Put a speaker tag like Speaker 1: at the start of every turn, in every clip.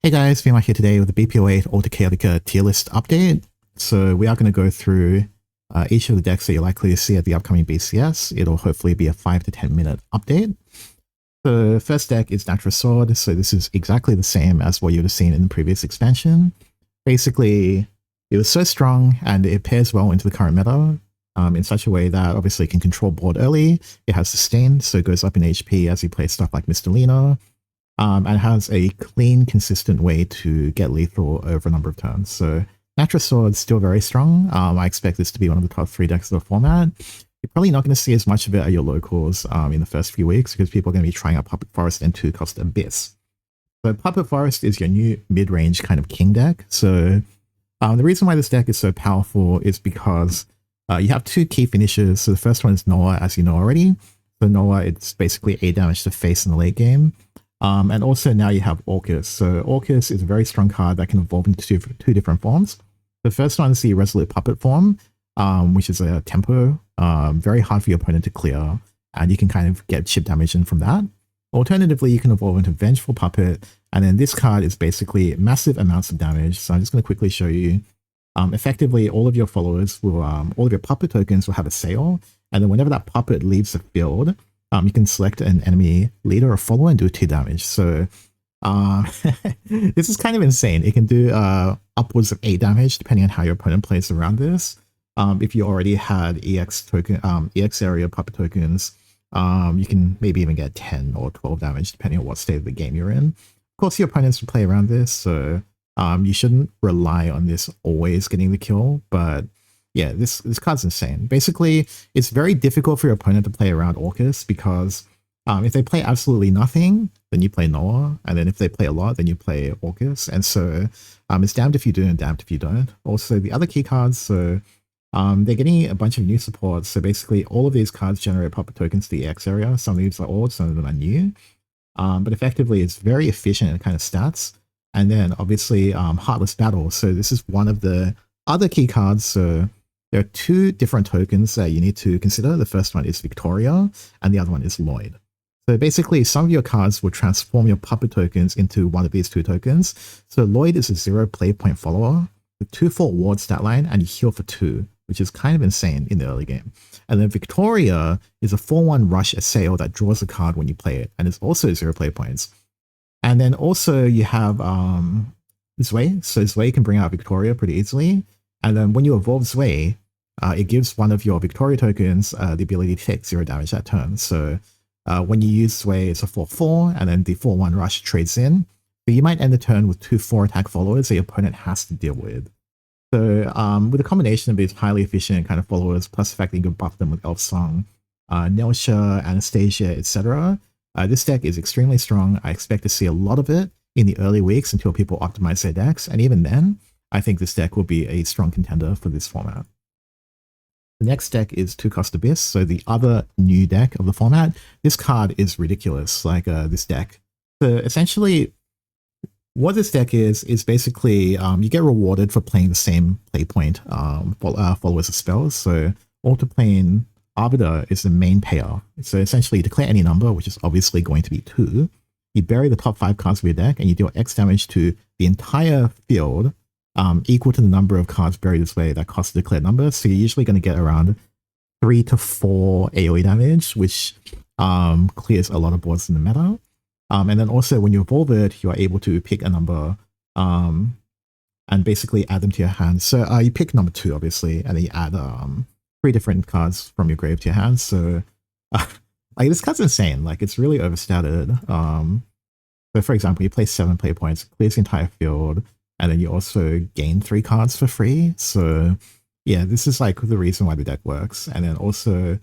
Speaker 1: Hey guys, Vima here today with the BP08 Alterchaotica tier list update. So we are going to go through each of the decks that you're likely to see at the upcoming BCS. It'll hopefully be a 5 to 10 minute update. The first deck is Natura Sword, so this is exactly the same as what you would have seen in the previous expansion. Basically, it was so strong and it pairs well into the current meta in such a way that obviously it can control board early. It has Disdain, so it goes up in HP as you play stuff like Mr. Lena. And has a clean, consistent way to get lethal over a number of turns. So Natura Sword's still very strong. I expect this to be one of the top 3 decks of the format. You're probably not going to see as much of it at your locals in the first few weeks because people are going to be trying out Puppet Forest and 2-cost Abyss. So Puppet Forest is your new mid-range kind of king deck. So the reason why this deck is so powerful is because you have 2 key finishes. So the first one is Noah, as you know already. So Noah, it's basically 8 damage to face in the late game. And also now you have Orcus. So Orcus is a very strong card that can evolve into two different forms. The first one is the Resolute Puppet form, which is a tempo, very hard for your opponent to clear, and you can kind of get chip damage in from that. Alternatively, you can evolve into Vengeful Puppet, and then this card is basically massive amounts of damage. So I'm just going to quickly show you. Effectively, all of your followers will, all of your puppet tokens will have a sail, and then whenever that puppet leaves the field, you can select an enemy leader or follower and do 2 damage. So this is kind of insane. It can do upwards of 8 damage depending on how your opponent plays around this. If you already had EX area puppet tokens, you can maybe even get 10 or 12 damage depending on what state of the game you're in. Of course, your opponents will play around this, so you shouldn't rely on this always getting the kill, but yeah, this card's insane. Basically, it's very difficult for your opponent to play around Orcus because if they play absolutely nothing, then you play Noah, and then if they play a lot, then you play Orcus, and so it's damned if you do and damned if you don't. Also, the other key cards, so they're getting a bunch of new supports, so basically all of these cards generate puppet tokens to the EX area. Some of these are old, some of them are new, but effectively it's very efficient in kind of stats. And then obviously Heartless Battle, so this is one of the other key cards, so there are 2 different tokens that you need to consider. The first one is Victoria, and the other one is Lloyd. So basically, some of your cards will transform your puppet tokens into one of these 2 tokens. So Lloyd is a 0 play point follower with 2/4 ward stat line, and you heal for 2, which is kind of insane in the early game. And then Victoria is a 4/1 rush assail that draws a card when you play it, and it's also 0 play points. And then also you have Zwei. So Zwei can bring out Victoria pretty easily. And then when you evolve Zwei, it gives one of your Victoria tokens the ability to take 0 damage that turn. So when you use Zwei, it's a 4/4, and then the 4/1 rush trades in. But you might end the turn with 2 4-attack followers that your opponent has to deal with. So with a combination of these highly efficient kind of followers, plus the fact that you can buff them with Elf Song, Nelsha, Anastasia, etc., this deck is extremely strong. I expect to see a lot of it in the early weeks until people optimize their decks, and even then, I think this deck will be a strong contender for this format. The next deck is 2-cost Abyss, so the other new deck of the format. This card is ridiculous, like this deck. So essentially, what this deck is basically you get rewarded for playing the same play point followers of spells. So Autoplane Arbiter is the main payer. So essentially, you declare any number, which is obviously going to be 2. You bury the top 5 cards of your deck, and you deal X damage to the entire field, equal to the number of cards buried this way that costs the declared number. So you're usually going to get around 3 to 4 AoE damage, which clears a lot of boards in the meta. And then also when you evolve it, you are able to pick a number and basically add them to your hand. So you pick number 2, obviously, and then you add 3 different cards from your grave to your hand. So like this card's insane. Like it's really overstated. So for example, you play 7 play points, clears the entire field, and then you also gain 3 cards for free. So yeah, this is like the reason why the deck works. And then also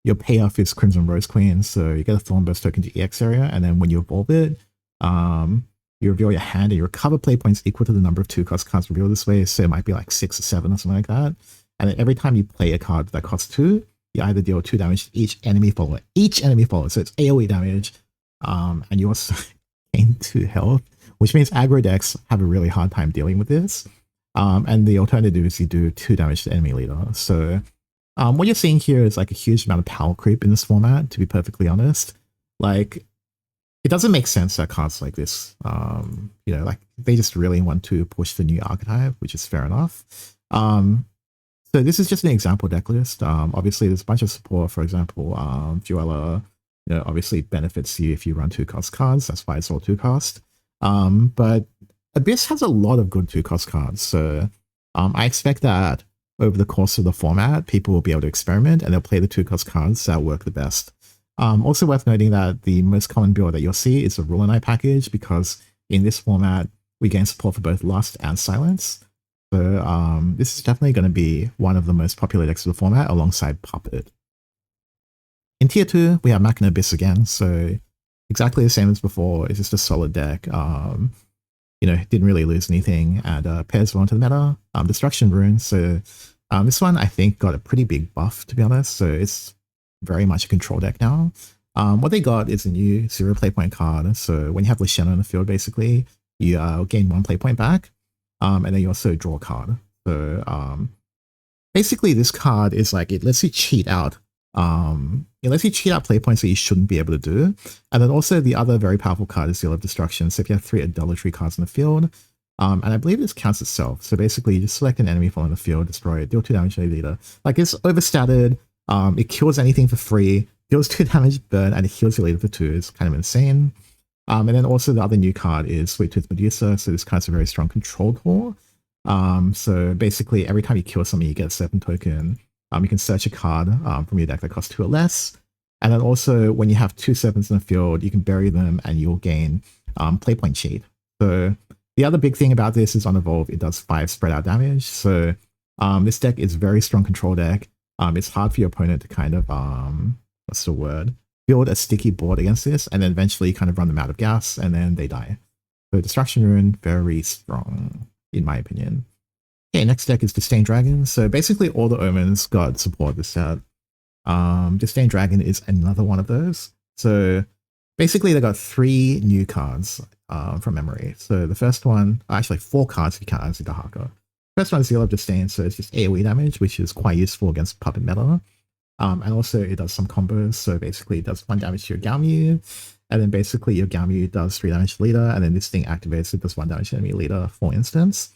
Speaker 1: your payoff is Crimson Rose Queen. So you get a Thornburst token to EX area, and then when you evolve it, you reveal your hand and you recover play points equal to the number of 2-cost cards revealed this way. So it might be like 6 or 7 or something like that. And then every time you play a card that costs 2, you either deal 2 damage to each enemy follower. Each enemy follower. So it's AoE damage. And you also gain 2 health, which means aggro decks have a really hard time dealing with this. And the alternative is you do 2 damage to enemy leader. So what you're seeing here is like a huge amount of power creep in this format, to be perfectly honest. Like it doesn't make sense that cards like this, you know, like they just really want to push the new archetype, which is fair enough. So this is just an example deck list. Obviously, there's a bunch of support. For example, Juella, you know, obviously benefits you if you run 2-cost cards. That's why it's all 2-cost. But Abyss has a lot of good 2-cost cards. So I expect that over the course of the format, people will be able to experiment and they'll play the 2-cost cards that work the best. Also worth noting that the most common build that you'll see is the Rule and Eye package, because in this format, we gain support for both Lust and Silence. So this is definitely going to be one of the most popular decks of the format alongside Puppet. In Tier 2, we have Machina Abyss again, so exactly the same as before. It's just a solid deck. You know, didn't really lose anything, and pairs well into the meta. Destruction Rune, so this one I think got a pretty big buff, to be honest, so it's very much a control deck now. What they got is a new 0 playpoint card, so when you have Lashena on the field, basically, you gain 1 playpoint back, and then you also draw a card. So basically this card is like, it lets you cheat out play points that you shouldn't be able to do. And then also the other very powerful card is Seal of Destruction. So if you have 3 idolatry cards in the field, and I believe this counts itself. So basically you just select an enemy following the field, destroy it, deal 2 damage to the leader. Like, it's overstated, it kills anything for free, deals 2 damage burn, and it heals your leader for 2. It's kind of insane. And then also the other new card is Sweet Tooth Medusa. So this card's a very strong control tool. So basically every time you kill something, you get a Serpent token. You can search a card from your deck that costs 2 or less. And then also when you have 2 Serpents in the field, you can bury them and you'll gain playpoint cheat. So the other big thing about this is on Evolve, it does 5 spread out damage. So this deck is very strong control deck. It's hard for your opponent to kind of, what's the word? Build a sticky board against this, and then eventually kind of run them out of gas, and then they die. So Destruction Rune, very strong, in my opinion. Okay, next deck is Disdain Dragon. So basically all the Omens got support this set. Disdain Dragon is another one of those. So basically they got 3 new cards from memory. So the first one, actually 4 cards if you count Azidahaka. First one is Seal of Disdain, so it's just AoE damage, which is quite useful against Puppet meta. And also it does some combos, so basically it does 1 damage to your Galmu, and then basically your Galmu does 3 damage to leader, and then this thing activates, it does 1 damage to enemy leader, for instance.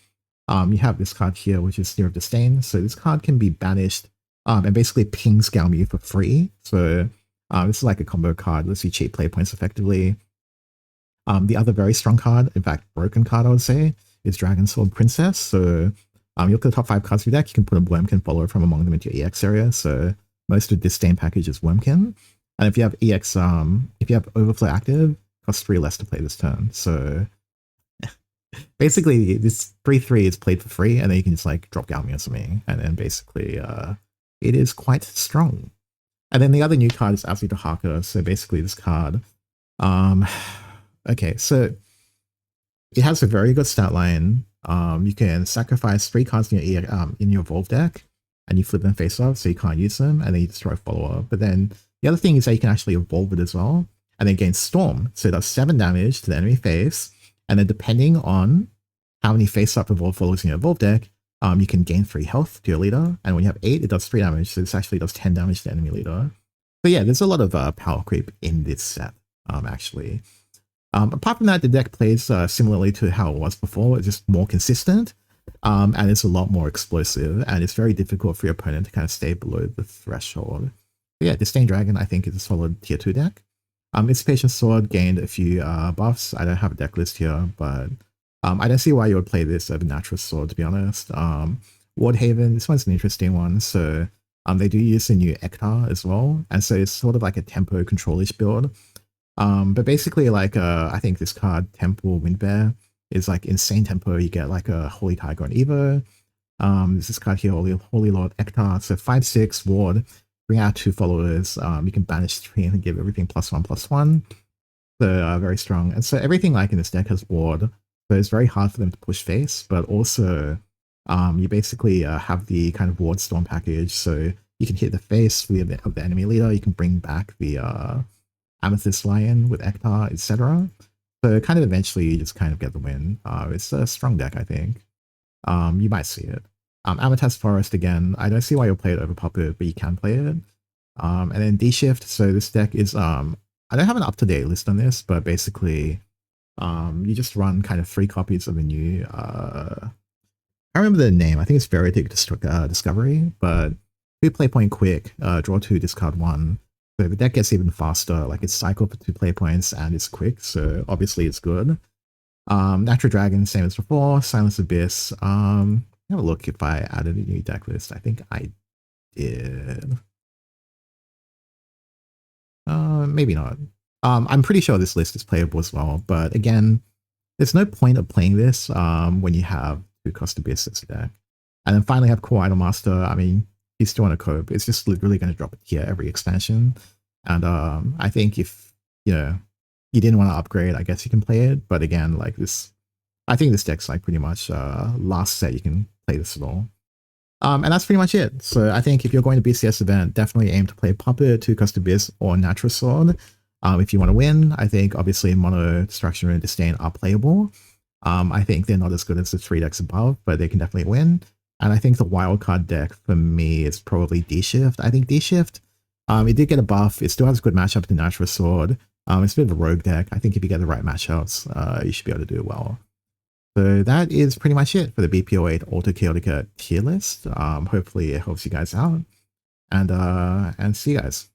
Speaker 1: You have this card here, which is Sneer of Disdain, so this card can be banished, and basically pings Galmu for free, so this is like a combo card, lets you cheat play points effectively. The other very strong card, in fact broken card I would say, is Dragon Sword Princess, so you look at the top 5 cards of your deck, you can put a Wormkin follower from among them into your EX area, so most of Disdain package is Wormkin. And if you have EX, if you have Overflow active, it costs 3 less to play this turn. So basically this 3/3 is played for free, and then you can just like drop Galmi or something. And then basically it is quite strong. And then the other new card is Azidahaka. So basically this card, okay, so it has a very good stat line. You can sacrifice 3 cards in your Evolve deck, and you flip them face up, so you can't use them, and then you destroy follower. But then the other thing is that you can actually evolve it as well, and then gain Storm. So it does 7 damage to the enemy face, and then depending on how many face-up evolve followers in your Evolve deck, you can gain 3 health to your leader, and when you have 8, it does 3 damage, so this actually does 10 damage to the enemy leader. So yeah, there's a lot of power creep in this set, actually. Apart from that, the deck plays similarly to how it was before. It's just more consistent, and it's a lot more explosive, and it's very difficult for your opponent to kind of stay below the threshold. But yeah, Disdain Dragon I think is a solid tier 2 deck. Insipation Sword gained a few buffs. I don't have a deck list here, but I don't see why you would play this over Natura Sword, to be honest. Wardhaven, this one's an interesting one. So they do use the new Eachtar as well, and so it's sort of like a tempo control-ish build. But basically, like, I think this card, Temple Windbear, is like insane tempo. You get like a Holy Tiger on Evo. There's this card here, Holy Lord Eachtar. So 5/6 ward, bring out 2 followers. You can banish 3 and give everything +1/+1. So very strong. And so everything like in this deck has ward. So it's very hard for them to push face, but also you basically have the kind of ward storm package. So you can hit the face of the enemy leader. You can bring back the Amethyst Lion with Eachtar, etc. So kind of eventually you just kind of get the win. It's a strong deck, I think. You might see it. Amethyst Forest again, I don't see why you'll play it over Puppet, but you can play it. And then D-Shift, so this deck is I don't have an up-to-date list on this, but basically, you just run kind of 3 copies of a new, I remember the name. I think it's Veritic Discovery, but 2 play point quick, draw 2, discard 1. So the deck gets even faster. Like it's cycle for 2 play points and it's quick, so obviously it's good. Natura Dragon, same as before. Silence Abyss. Have a look if I added a new deck list. I think I did. Maybe not. I'm pretty sure this list is playable as well, but again, there's no point of playing this when you have 2 Cost Abyss as a deck. And then finally have Core Idolmaster. I mean, he's still on a cope. It's just literally going to drop a tier every expansion. And I think if, you know, you didn't want to upgrade, I guess you can play it. But again, like this, I think this deck's like pretty much last set you can play this at all. And that's pretty much it. So I think if you're going to BCS event, definitely aim to play Puppet, 2 Cost Abyss, or Natura Sword. If you want to win, I think obviously Mono, Destruction, and Disdain are playable. I think they're not as good as the 3 decks above, but they can definitely win. And I think the wildcard deck for me is probably D-Shift. I think D-Shift, it did get a buff. It still has a good matchup to Natura Sword. It's a bit of a rogue deck. I think if you get the right matchups, you should be able to do well. So that is pretty much it for the BP08 Alterchaotica tier list. Hopefully it helps you guys out. And see you guys.